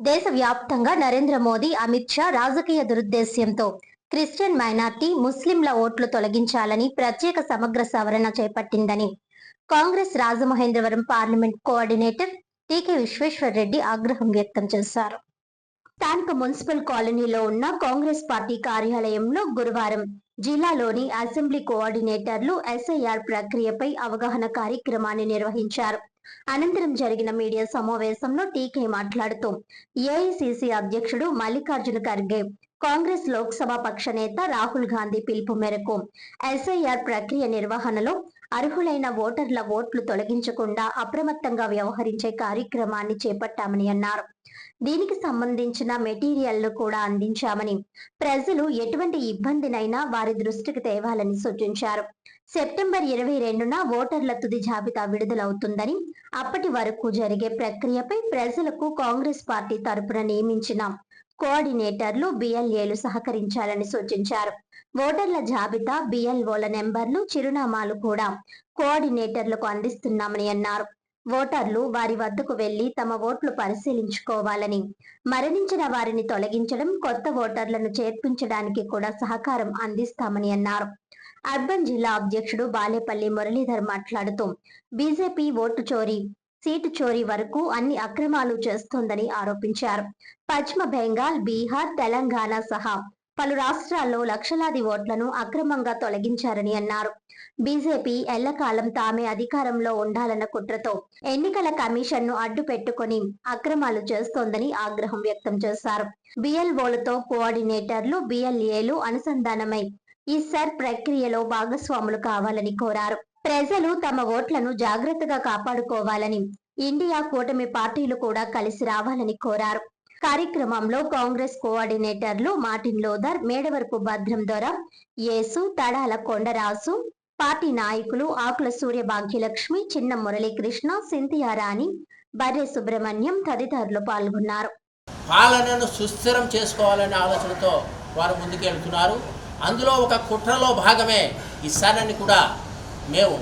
దేశవ్యాప్తంగా నరేంద్ర మోదీ, అమిత్ షా రాజకీయ దురుద్దేశ్యంతో Christian minority, ముస్లింల ఓట్లు తొలగించాలని ప్రత్యేక సమగ్ర సవరణ చేపట్టిందని కాంగ్రెస్ రాజమహేంద్రవరం పార్లమెంట్ కోఆర్డినేటర్ టీకే విశ్వేశ్వర్రెడ్డి ఆగ్రహం వ్యక్తం చేశారు. స్థానిక మున్సిపల్ కాలనీలో ఉన్న కాంగ్రెస్ పార్టీ కార్యాలయంలో గురువారం జిల్లాలోని అసెంబ్లీ కోఆర్డినేటర్లు ఎస్ఐఆర్ ప్రక్రియపై అవగాహన కార్యక్రమాన్ని నిర్వహించారు. అనంతరం జరిగిన మీడియా సమావేశంలో టీకే మాట్లాడుతూ ఏఐసిసి అధ్యక్షుడు మల్లికార్జున ఖర్గే, కాంగ్రెస్ లోక్సభ పక్ష నేత రాహుల్ గాంధీ పిలుపు మేరకు ఎస్ఐఆర్ ప్రక్రియ నిర్వహణలో అర్హులైన ఓటర్ల ఓట్లు తొలగించకుండా అప్రమత్తంగా వ్యవహరించే కార్యక్రమాన్ని చేపట్టామని అన్నారు. దీనికి సంబంధించిన మెటీరియల్ను కూడా అందించామని, ప్రజలు ఎటువంటి ఇబ్బందినైనా వారి దృష్టికి తేవాలని సూచించారు. సెప్టెంబర్ 22న ఓటర్ల తుది జాబితా విడుదలవుతుందని, అప్పటి వరకు జరిగే ప్రక్రియపై ప్రజలకు కాంగ్రెస్ పార్టీ తరపున నియమించిన కోఆర్డినేటర్లు, బిఎల్ఏలు సహకరించాలని సూచించారు. ఓటర్ల జాబితా, బిఎల్ఓల నెంబర్లు, చిరునామాలు కూడా కోఆర్డినేటర్లకు అందిస్తున్నామని అన్నారు. ఓటర్లు వారి వద్దకు వెళ్లి తమ ఓట్లు పరిశీలించుకోవాలని, మరణించిన వారిని తొలగించడం, కొత్త ఓటర్లను చేర్పించడానికి కూడా సహకారం అందిస్తామని అన్నారు. అర్బన్ జిల్లా అధ్యక్షుడు బాలేపల్లి మురళీధర్ మాట్లాడుతూ బీజేపీ ఓటు చోరీ, సీటు చోరీ వరకు అన్ని అక్రమాలు చేస్తోందని ఆరోపించారు. పశ్చిమ బెంగాల్, బీహార్, తెలంగాణ సహా పలు రాష్ట్రాల్లో లక్షలాది ఓట్లను అక్రమంగా తొలగించారని అన్నారు. బీజేపీ ఎల్లకాలం తామే అధికారంలో ఉండాలన్న కుట్రతో ఎన్నికల కమిషన్ ను అడ్డు పెట్టుకుని అక్రమాలు చేస్తోందని ఆగ్రహం వ్యక్తం చేశారు. బిఎల్ఓలతో కోఆర్డినేటర్లు, బిఎల్ఏలు అనుసంధానమై ఈ సర్ ప్రక్రియలో భాగస్వాములు కావాలని కోరారు. ప్రజలు తమ ఓట్లను జాగ్రత్తగా కాపాడుకోవాలని, ఇండియా కూటమి పార్టీలు కూడా కలిసి రావాలని కోరారు. కార్యక్రమంలో కాంగ్రెస్ కోఆర్డినేటర్లు మార్టిన్ లోథర్, మేడవరపు భద్రం దొర, యేసు, తడాల కొండరాసు, పార్టీ నాయకులు ఆకుల సూర్య భాగ్యలక్ష్మి, చిన్న మురళీకృష్ణ, సింథియా రాణి, బర్రె సుబ్రహ్మణ్యం తదితరులు పాల్గొన్నారు. పాలనను సుస్థిరం చేసుకోవాలనే ఆలోచనతో వారు ముందుకెళ్తున్నారు. అందులో ఒక కుట్రలో భాగమే ఈ సరని కూడా మేము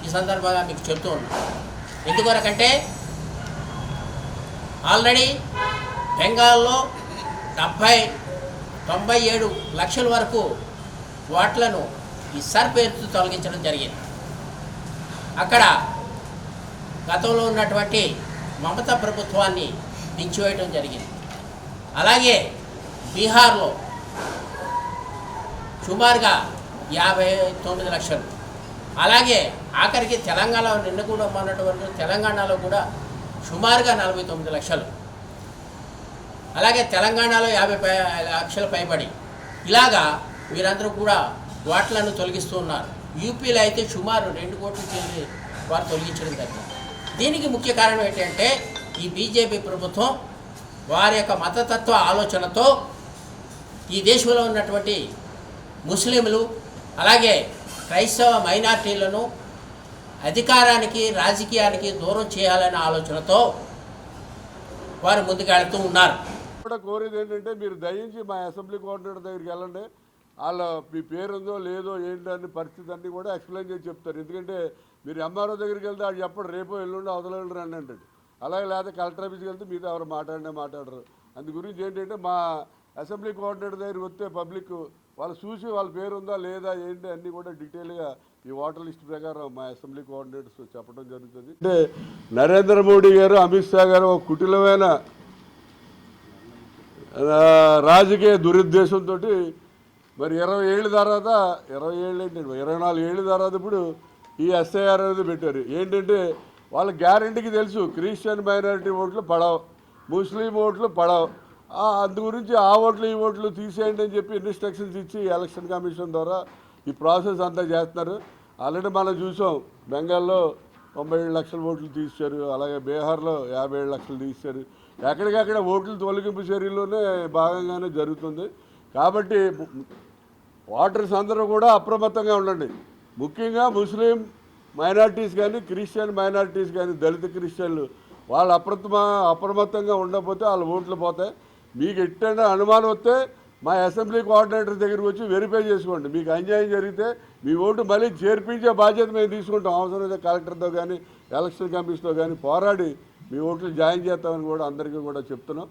ఈ సందర్భంగా మీకు చెప్తూ ఉన్నాం. ఎందుకొరకంటే ఆల్రెడీ బెంగాల్లో 97 లక్షల వరకు ఓట్లను ఈ సర్ పేరుతో తొలగించడం జరిగింది. అక్కడ గతంలో ఉన్నటువంటి మమతా ప్రభుత్వాన్ని దించివేయడం జరిగింది. అలాగే బీహార్లో సుమారుగా 59 లక్షలు, అలాగే ఆఖరికి తెలంగాణ నిన్న కూడా ఉన్నటువంటి తెలంగాణలో కూడా సుమారుగా 49 లక్షలు, అలాగే తెలంగాణలో 50 లక్షల పైబడి, ఇలాగా వీరందరూ కూడా ఓట్లను తొలగిస్తూ ఉన్నారు. యూపీలో అయితే సుమారు 2 కోట్ల చెల్లి వారు తొలగించడం జరిగింది. దీనికి ముఖ్య కారణం ఏంటంటే ఈ బీజేపీ ప్రభుత్వం వారి యొక్క మతతత్వ ఆలోచనతో ఈ దేశంలో ఉన్నటువంటి ముస్లింలు, అలాగే క్రైస్తవ మైనార్టీలను అధికారానికి, రాజకీయానికి దూరం చేయాలనే ఆలోచనతో వారు ముందుకెళ్తూ ఉన్నారు. కూడా కోరేది ఏంటంటే మీరు దయించి మా అసెంబ్లీ కోఆర్డినేటర్ దగ్గరికి వెళ్ళండి. వాళ్ళ మీ పేరు ఉందో లేదో ఏంటని పరిస్థితి అన్నీ కూడా ఎక్స్ప్లెయిన్ చేసి చెప్తారు. ఎందుకంటే మీరు ఎంఆర్ఓ దగ్గరికి వెళ్తే అది చెప్పడు, రేపు ఎల్లుండి అవతల రండి అంటాడు. అలాగే లేకపోతే కలెక్టర్ ఆఫీస్కి వెళ్తే మీతో ఎవరు మాట్లాడరు. అందు గురించి ఏంటంటే మా అసెంబ్లీ కోఆర్డినేటర్ దగ్గరికి వస్తే పబ్లిక్ వాళ్ళు చూసి వాళ్ళ పేరు ఉందా లేదా ఏంటి అన్నీ కూడా డీటెయిల్గా ఈ ఓటర్ లిస్ట్ ప్రకారం మా అసెంబ్లీ కోఆర్డినేటర్స్ చెప్పడం జరుగుతుంది. అంటే నరేంద్ర మోడీ గారు, అమిత్ షా గారు ఒక కుటిలమైన రాజకీయ దురుద్దేశంతో మరి 20 ఏళ్ళ తర్వాత 24 ఏళ్ళ తర్వాత ఇప్పుడు ఈ ఎస్ఐఆర్ అనేది పెట్టారు. ఏంటంటే వాళ్ళ గ్యారంటీకి తెలుసు క్రిస్టియన్ మైనారిటీ ఓట్లు పడవు, ముస్లిం ఓట్లు పడవు. అందు గురించి ఆ ఓట్లు ఈ ఓట్లు తీసేయండి అని చెప్పి ఇన్స్ట్రక్షన్స్ ఇచ్చి ఎలక్షన్ కమిషన్ ద్వారా ఈ ప్రాసెస్ అంతా చేస్తున్నారు. ఆల్రెడీ మనం చూసాం, బెంగాల్లో 97 లక్షల ఓట్లు తీశారు, అలాగే బీహార్లో 57 లక్షలు తీశారు. ఎక్కడికక్కడ ఓట్లు తొలగింపు చర్యలోనే భాగంగానే జరుగుతుంది. కాబట్టి ఓటర్స్ అందరూ కూడా అప్రమత్తంగా ఉండండి. ముఖ్యంగా ముస్లిం మైనార్టీస్ కానీ, క్రిస్టియన్ మైనార్టీస్ కానీ, దళిత క్రిస్టియన్లు వాళ్ళు అప్రమత్తంగా ఉండకపోతే వాళ్ళ ఓట్లు పోతాయి. మీకు ఎట్టైనా అనుమానం వస్తే మా అసెంబ్లీ కోఆర్డినేటర్ దగ్గరికి వచ్చి వెరిఫై చేసుకోండి. మీకు అన్యాయం జరిగితే మీ ఓటు మళ్ళీ చేర్పించే బాధ్యత మేము తీసుకుంటాం. అవసరమైతే కలెక్టర్తో కానీ, ఎలక్షన్ కమిషన్తో కానీ పోరాడి మీ ఓట్లు జాయిన్ చేస్తామని కూడా అందరికీ కూడా చెప్తున్నాం.